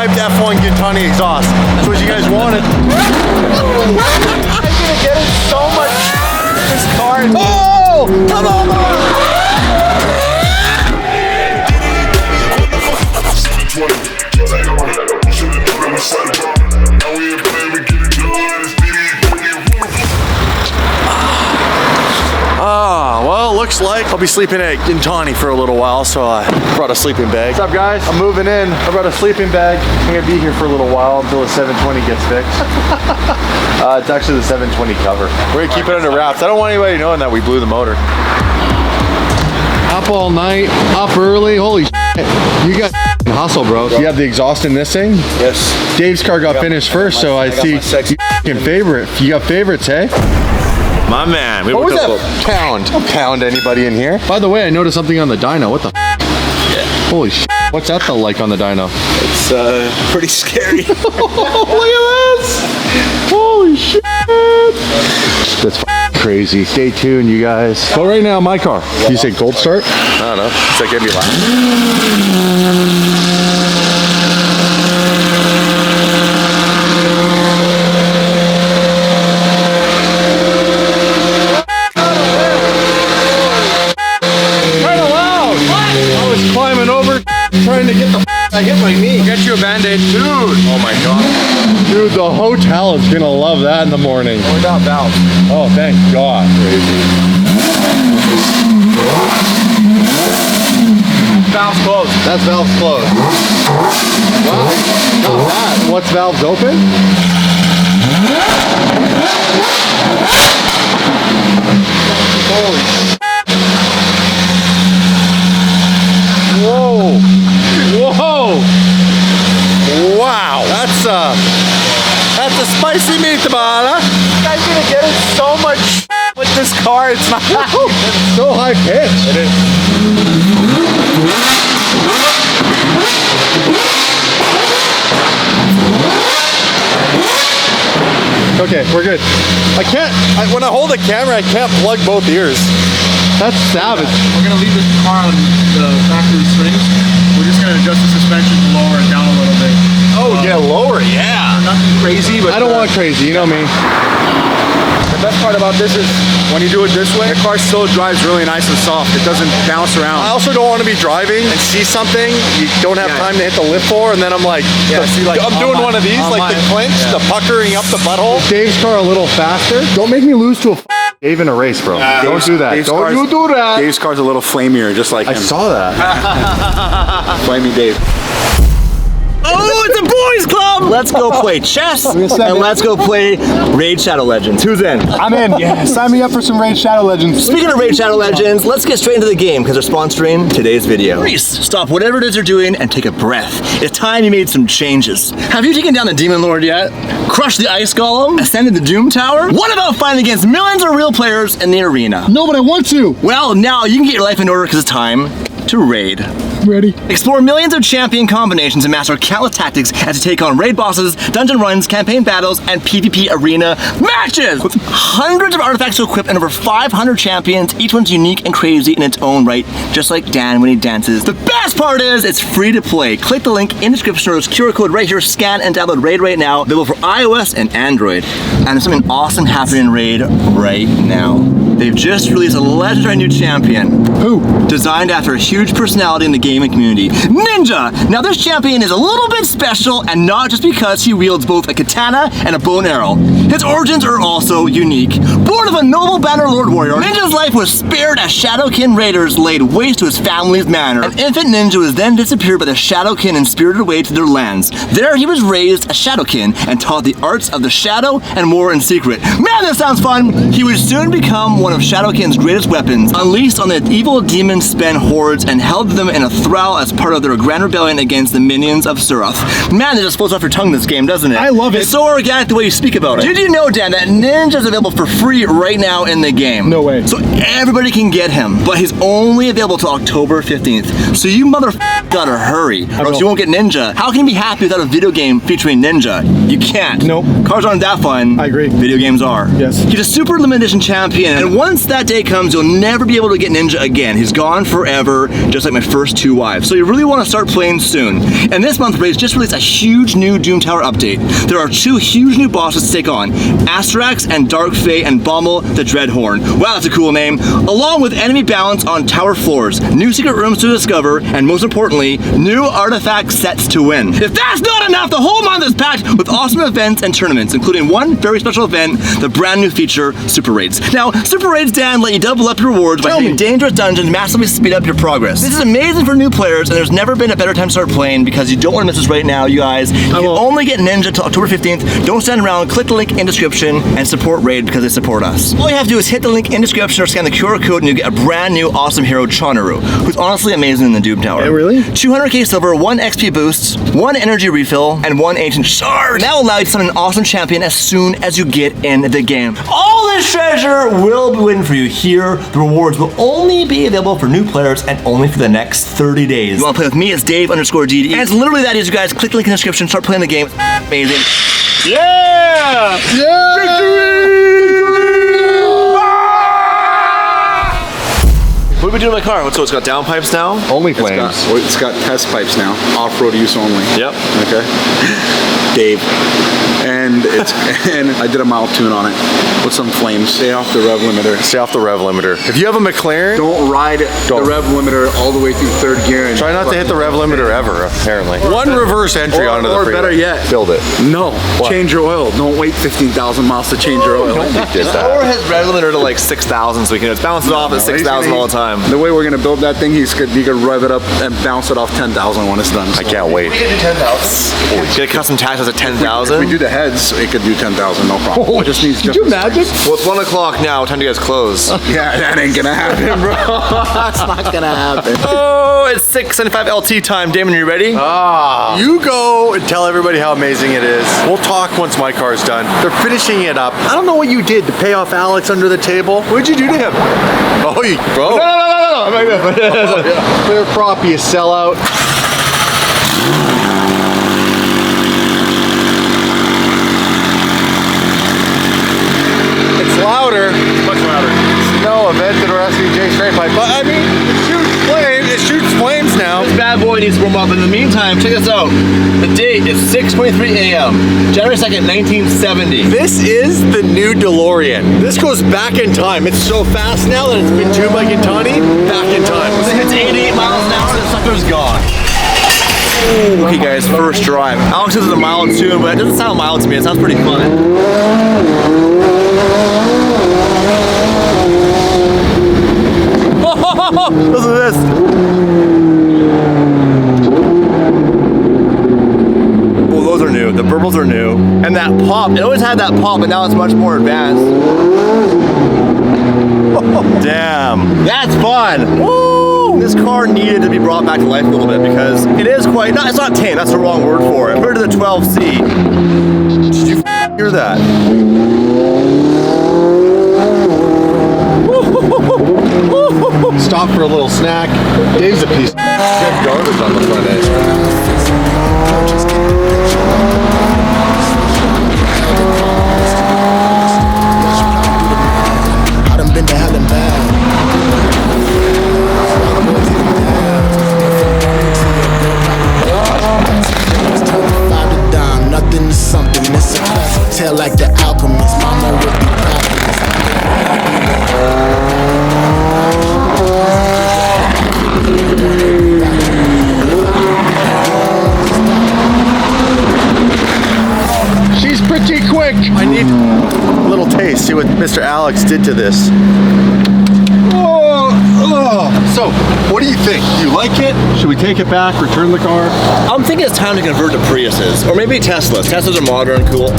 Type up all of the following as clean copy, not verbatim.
hyped F1 Gintani exhaust. That's what you guys wanted. I'm gonna get it so much. This car. Oh! Come on! Well, looks like I'll be sleeping at Gintani for a little while, so I brought a sleeping bag. What's up, guys? I'm moving in. I brought a sleeping bag. I'm gonna be here for a little while until the 720 gets fixed. It's actually the 720 cover. We're gonna keep it under wraps. I don't want anybody knowing that we blew the motor. Up all night, up early. Holy shit. You got hustle, bro. You have the exhaust in this thing? Yes. Dave's car got finished first, so I see you favorite. You got favorites, hey? My man. What was that pound? Don't pound anybody in here. By the way, I noticed something on the dyno. What the yeah. Holy shit. What's that like on the dyno? It's pretty scary. Look at this. Holy shit. That's crazy. Stay tuned, you guys. So right now, my car. You say cold start? I don't know. It's like gonna be loud. Trying to get the I hit my knee. Get you a Band-Aid. Dude. Oh my god. Dude, the hotel is gonna love that in the morning. We're not valves. Oh, thank God. Crazy. Valves closed. That's valves closed. Wow. Not bad. What's valves open? Holy shit. Whoa. Whoa! Wow, that's a spicy meatball, huh? You guys gonna get it so much with this car, it's not it's so high pitched. It is. Okay, we're good. When I hold the camera, I can't plug both ears. That's savage. We're gonna leave this car on the factory springs. We're just gonna adjust the suspension to lower it down a little bit. Oh, yeah, lower, yeah. Nothing crazy, but I don't want crazy, you know me. the best part about this is when you do it this way, the car still drives really nice and soft. It doesn't bounce around. I also don't want to be driving and see something you don't have time to hit the lift for, and then I'm like, I'm doing one of these, like the clinch, the puckering up the butthole. Dave's car a little faster. Don't make me lose to a Dave in a race, bro. Don't do that. Don't you do that. Dave's car's a little flamier, just like him. I saw that. Flamey Dave. Oh, it's a boys club! Let's go play chess and let's go play Raid Shadow Legends. Who's in? I'm in. Yeah, sign me up for some Raid Shadow Legends. Speaking of Raid Shadow Legends, let's get straight into the game because they're sponsoring today's video. Reese, stop whatever it is you're doing and take a breath. It's time you made some changes. Have you taken down the Demon Lord yet? Crushed the Ice Golem? Ascended the Doom Tower? What about fighting against millions of real players in the arena? No, but I want to. Well, now you can get your life in order because it's time to raid. Ready. Explore millions of champion combinations and master countless tactics as you take on raid bosses, dungeon runs, campaign battles, and PvP arena matches! With hundreds of artifacts to equip and over 500 champions, each one's unique and crazy in its own right, just like Dan when he dances. The best part is, it's free to play. Click the link in the description or this QR code right here, scan and download Raid right now, available for iOS and Android. And there's something awesome happening in Raid right now. They've just released a legendary new champion. Who? Designed after a huge personality in the gaming community, Ninja! Now this champion is a little bit special, and not just because he wields both a katana and a bow and arrow. His origins are also unique. Born of a noble banner lord warrior, Ninja's life was spared as Shadowkin raiders laid waste to his family's manor. An infant ninja was then disappeared by the Shadowkin and spirited away to their lands. There he was raised a Shadowkin and taught the arts of the shadow and more in secret. Man, this sounds fun! He would soon become one of Shadowkin's greatest weapons, unleashed on the evil demon Spen hordes and held them in a thrall as part of their grand rebellion against the minions of Suroth. Man, it just flows off your tongue, this game, doesn't it? I love it. It's so organic the way you speak about it. Did you know, Dan, that Ninja's available for free right now in the game? No way. So everybody can get him, but he's only available till October 15th. So you gotta hurry, or else you won't get Ninja. How can you be happy without a video game featuring Ninja? You can't. Nope. Cars aren't that fun. I agree. Video games are. Yes. He's a super limited edition champion, and once that day comes, you'll never be able to get Ninja again. He's gone forever, just like my first 2 wives. So you really want to start playing soon. And this month, Rage just released a huge new Doom Tower update. There are 2 huge new bosses to take on, Astrax and Dark Fae and Bommel the Dreadhorn. Wow, that's a cool name. Along with enemy balance on tower floors, new secret rooms to discover, and most importantly, new artifact sets to win. If that's not enough, the whole month is packed with awesome events and tournaments, including one very special event, the brand new feature, Super Raids. Now, Super Raids, Dan, let you double up your rewards by hitting dangerous dungeons, massively speed up your progress. This is amazing for new players, and there's never been a better time to start playing because you don't want to miss this right now, you guys. You can only get Ninja until October 15th. Don't stand around, click the link in description and support Raid because they support us. All you have to do is hit the link in description or scan the QR code and you get a brand new awesome hero, Chonaru, who's honestly amazing in the Doom Tower. Hey, really? 200k silver, 1 XP boost, 1 energy refill, and 1 ancient shard. That will allow you to summon an awesome champion as soon as you get in the game. All this treasure will be waiting for you here. The rewards will only be available for new players and only for the next 30 days. You want to play with me? It's Dave_DD. And it's literally that easy, guys. Click the link in the description, start playing the game. It's amazing. Yeah! Yeah! Victory! What are we doing to my car? So it's got downpipes now? Only flames. It's got test pipes now. Off-road use only. Yep. Okay. Dave. And I did a mild tune on it with some flames. Stay off the rev limiter. Stay off the rev limiter. If you have a McLaren, Don't ride the rev limiter all the way through 3rd gear. And try not to hit the rev limiter ever, apparently. One reverse entry onto the freeway. Or better yet, build it. No. Change your oil. Don't wait 15,000 miles to change your oil. Did that. Or his rev limiter to like 6,000 so we can just bounce it off at 6,000 all the time. The way we're gonna build that thing, he could rev it up and bounce it off 10,000 when it's done. I can't wait. We can do 10,000. Get a custom taxes at 10,000. If we do the heads, it could do 10,000, no problem. It just needs. Could you imagine? Well, it's 1 o'clock now. What time do you guys close? Yeah, that ain't gonna happen, bro. That's not gonna happen. Oh, it's 6:75 LT time. Damon, you ready? You go and tell everybody how amazing it is. We'll talk once my car's done. They're finishing it up. I don't know what you did to pay off Alex under the table. What'd you do to him? Oh, you bro. No. Clear prop, you sellout. It's louder. Much louder. No Aventador SVJ straight pipe, but I mean, it shoots flames now. This bad boy needs to warm up. In the meantime, check this out. The date is 6:23 a.m. January 2nd, 1970. This is the new DeLorean. This goes back in time. It's so fast now that it's been tuned by Gintani. Back in time. It hits 88 miles an hour, the sucker's gone. Okay guys, first drive. Alex says it's a mild tune, but it doesn't sound mild to me. It sounds pretty fun. Listen to this. Oh, those are new. The burbles are new. And that pop, it always had that pop, but now it's much more advanced. Damn. That's fun. Woo! This car needed to be brought back to life a little bit because it is quite, it's not tame, that's the wrong word for it. Compared to the 12C. Did you hear that? Stop for a little snack. Dave's a piece of garbage on the front end. I done been to hell and back. Nothing is something, it's a classic tale like the alchemist. Mama would be proud of She's pretty quick. I need a little taste. See what Mr. Alex did to this. So, what do you think? Do you like it? Should we take it back, return the car? I'm thinking it's time to convert to Priuses, or maybe Teslas. Teslas are modern and cool.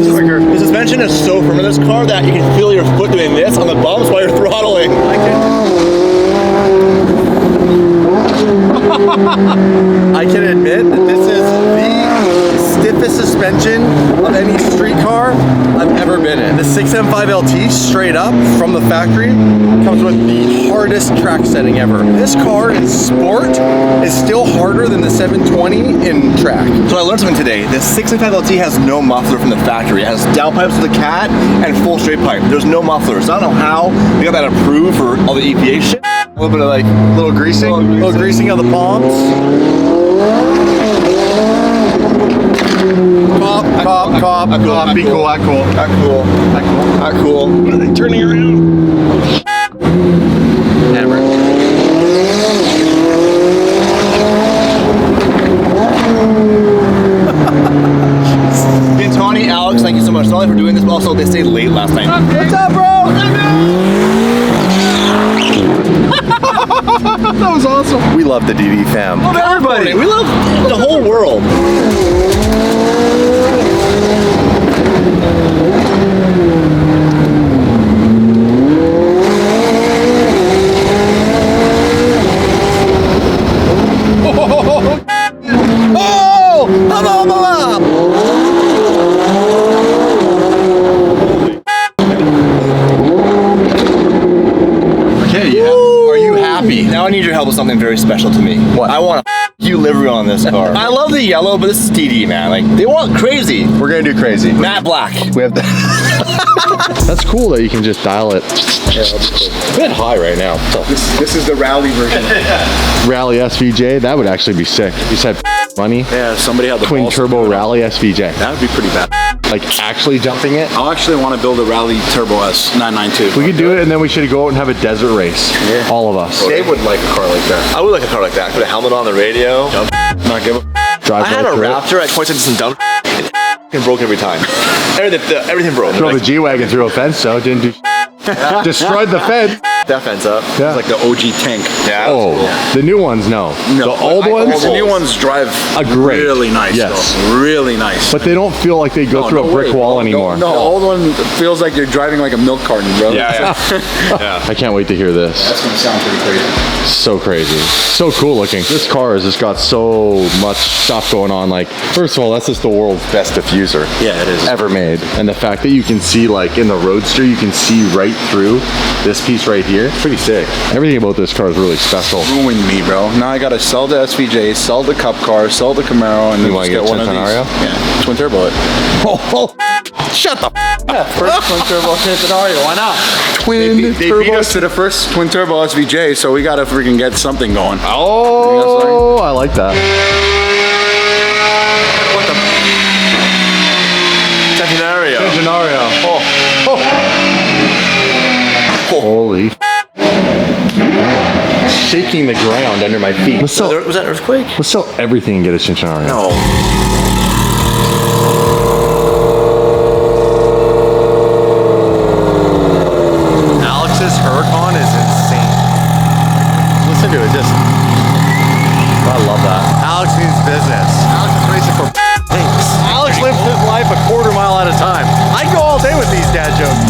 The suspension is so firm in this car that you can feel your foot doing this on the bumps while you're throttling. I can admit that this is the stiffest suspension of any street car I've ever been in. This 6M5 LT straight up from the factory comes with the hardest track setting ever. This car in sport is still harder than the 720 in track. So I learned something today. The 6M5 LT has no muffler from the factory. It has downpipes with a cat and full straight pipe. There's no mufflers. I don't know how they got that approved for all the EPA shit. A little bit of like Little greasing of the palms. Cop, be cool, act cool. Act cool. Act cool. What are they turning around? Hammer. Gintani, Alex, thank you so much. Not only for doing this, but also they stayed late last night. What's up, bro? That was awesome. We love the DD fam. Love everybody. We love the whole world. Now I need your help with something very special to me. What? I want you livery on this car. I love the yellow, but this is TD, man. Like, they want crazy. We're gonna do crazy. Matte black. We have the. That's cool that you can just dial it. It's a bit high right now. So. This is the rally version. Rally SVJ, that would actually be sick. You said money. Yeah, somebody had the Twin balls to turbo do it. rally SVJ. That would be pretty bad. Like actually jumping it. I actually want to build a rally turbo S 992. We could do it and then we should go out and have a desert race. Yeah. All of us. Dave would like a car like that. I would like a car like that. Put a helmet on the radio. Not give a Drive I had right a through it. Raptor at points and dump. It broke every time. Everything broke. Throw the G-Wagon through a fence though, didn't do destroyed the fence. that fence up. Yeah. It's like the OG tank. Yeah. Oh, the new ones, no. The old ones, The new ones drive great. really nice. Yes. Though. Really nice. but they don't feel like they go through a brick wall anymore. No, the old one feels like you're driving like a milk carton, bro. Yeah. I can't wait to hear this. That's gonna sound pretty crazy. So crazy. So cool looking. This car has just got so much stuff going on. Like, first of all, that's just the world's best diffuser. Yeah, it is. Ever made. And the fact that you can see, like, in the Roadster, you can see right through this piece right here. Pretty sick. Everything about this car is really special. Ruined me, bro. Now I gotta sell the SVJ, sell the Cup car, sell the Camaro, and then wanna just get get one of these. Centenario? Yeah, twin turbo it. Shut the First twin turbo Centenario. Why not? twin They beat turbo. us to the first twin turbo SVJ, so we gotta freaking get something going. Oh, I like that. Centenario. Scenario. Holy. Shaking the ground under my feet. Let's sell, Was that an earthquake? let's sell everything and get a Centenario. No. Alex's Huracan is insane. Listen to it, just. I love that. Alex means business. Alex is racing for things. Alex lives his life a quarter mile at a time. I'd go all day with these dad jokes.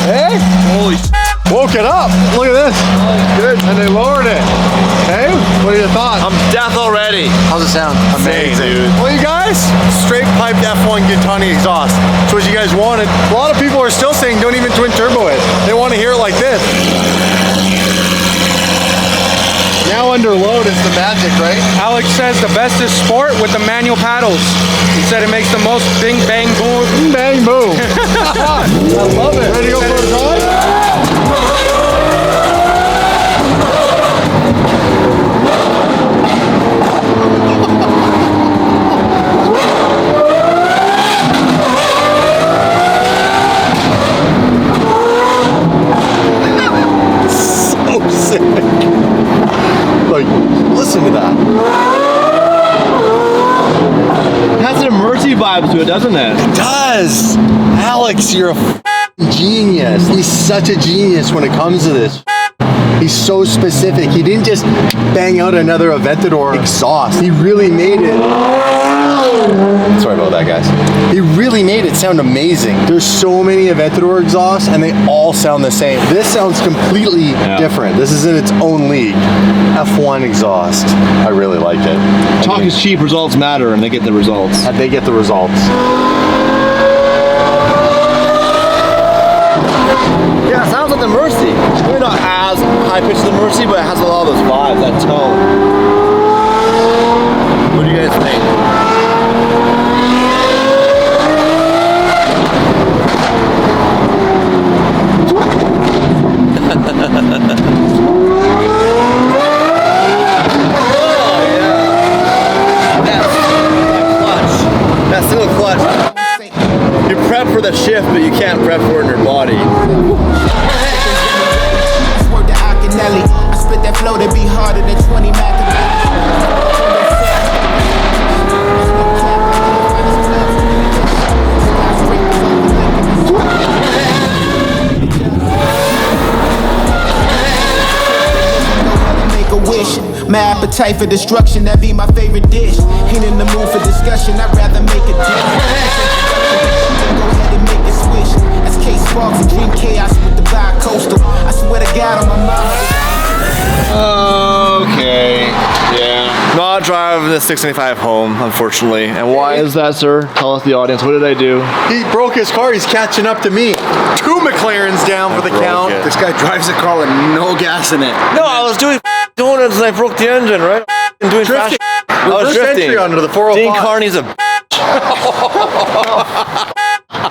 Hey? Holy woke it up. Look at this. Good. And they lowered it. Hey, what are your thoughts? I'm death already. How's it sound? Amazing, dude. Well, you guys, straight piped F1 Gintani exhaust. It's what you guys wanted. A lot of people are still saying don't even twin turbo it. They want to hear it like this. Now under load is the magic, right? Alex says the best is sport with the manual paddles. He said it makes the most bing bang boom. Bang boom. I love it. Ready to go for a drive? So sick. Like, listen to that. It has an emergency vibe to it, doesn't it? It does. Alex, you're a genius. He's such a genius when it comes to this. He's so specific. He didn't just bang out another Aventador exhaust. He really made it. Sorry about that, guys. He really made it sound amazing. There's so many Aventador exhausts and they all sound the same. This sounds completely different. This is in its own league. F1 exhaust. I really like it. Talk is cheap, results matter, and they get the results. And they get the results. Yeah, it sounds like the Mercy. Maybe not as high pitched as the Mercy, but it has a lot of those vibes, that tone. What do you guys think? That single clutch. You prep for the shift, but you can't prep for it in your body. Word to Akinelli. I spit that flow that be harder than 20 My appetite for destruction, that be my favorite dish. Ain't in the mood for discussion, I'd rather make a dish. Go ahead and make a switch. That's K-Sparks and Dream Chaos with the bi-coastal. I swear to God on my mom. Okay, yeah. Not driving the 695 home, unfortunately. And why is that, sir? Tell us the audience. What did I do? He broke his car. He's catching up to me. 2 McLarens down for the count. This guy drives a car with no gas in it. No, I was doing donuts and I broke the engine, right? And doing Drifting. I was drifting. Entry onto the 405. Dean Carney's a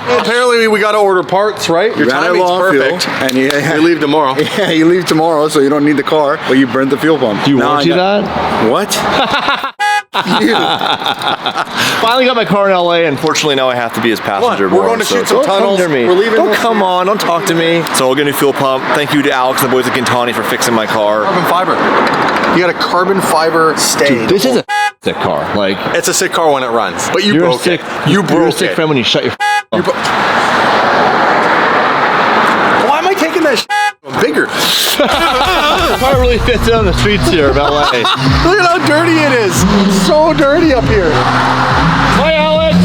Apparently we got to order parts, right? Your timing's perfect. And you leave tomorrow. Yeah, you leave tomorrow, so you don't need the car, but you burnt the fuel pump. Do you warranty that? What? Finally got my car in LA, and fortunately now I have to be his passenger. We're going to shoot some tunnels. We're leaving. Don't come on, don't talk to me. So we'll get a new fuel pump. Thank you to Alex and the boys at Gintani for fixing my car. Carbon fiber. You got a carbon fiber stay. Dude, this is a sick car. Like, it's a sick car when it runs, but you broke it. You're a sick friend when you shut your Why am I taking that bigger? The car really fits in on the streets here of LA. Look at how dirty it is. It's so dirty up here. Bye, Alex.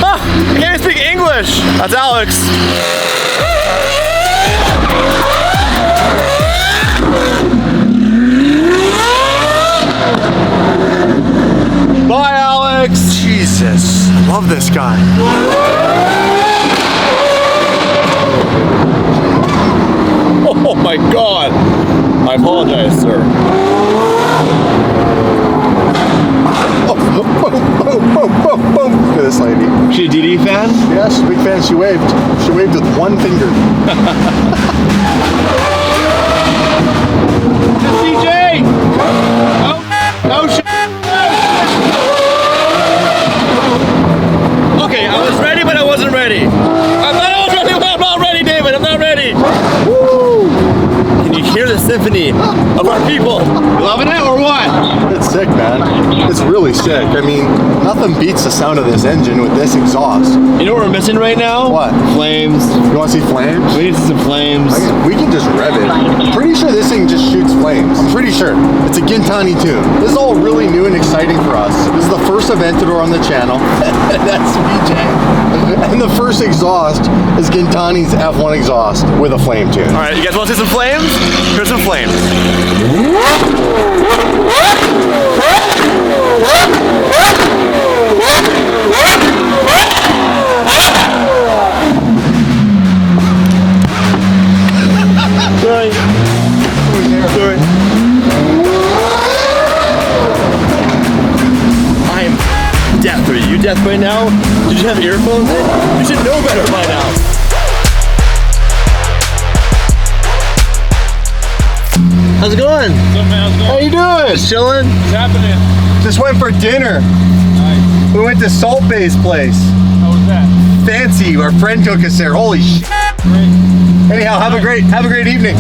I can't even speak English. That's Alex. Bye, Alex. Jesus, love this guy. Oh my God. I apologize, sir. Boom, boom, boom, boom, boom, boom. Look at this lady. She a DD fan? Yeah, she's a big fan. She waved. She waved with one finger. CJ! Oh shit! Okay, I was ready, but I wasn't ready. I thought I was ready, but I'm not ready, David. I'm not ready. Woo! Can you hear the symphony of our people? You loving it or what? It's sick, man. It's really sick. I mean, nothing beats the sound of this engine with this exhaust. You know what we're missing right now? What? Flames. You want to see flames? We need to see some flames. We can just rev it. Pretty sure this thing just shoots flames. I'm pretty sure. It's a Gintani tune. This is all really new and exciting for us. This is the first Aventador on the channel. That's BJ. And the first exhaust is Gintani's F1 exhaust with a flame tune. All right, you guys want to see some flames? Here's some flames. Sorry. Sorry. I'm deaf. Are you deaf right now? Did you have earphones in? You should know better by now. How's it going? How you doing? Just chilling? What's happening? Just went for dinner. Nice. We went to Salt Bay's place. How was that? Fancy. Our friend took us there. Holy shit. Great. Anyhow, have a great evening.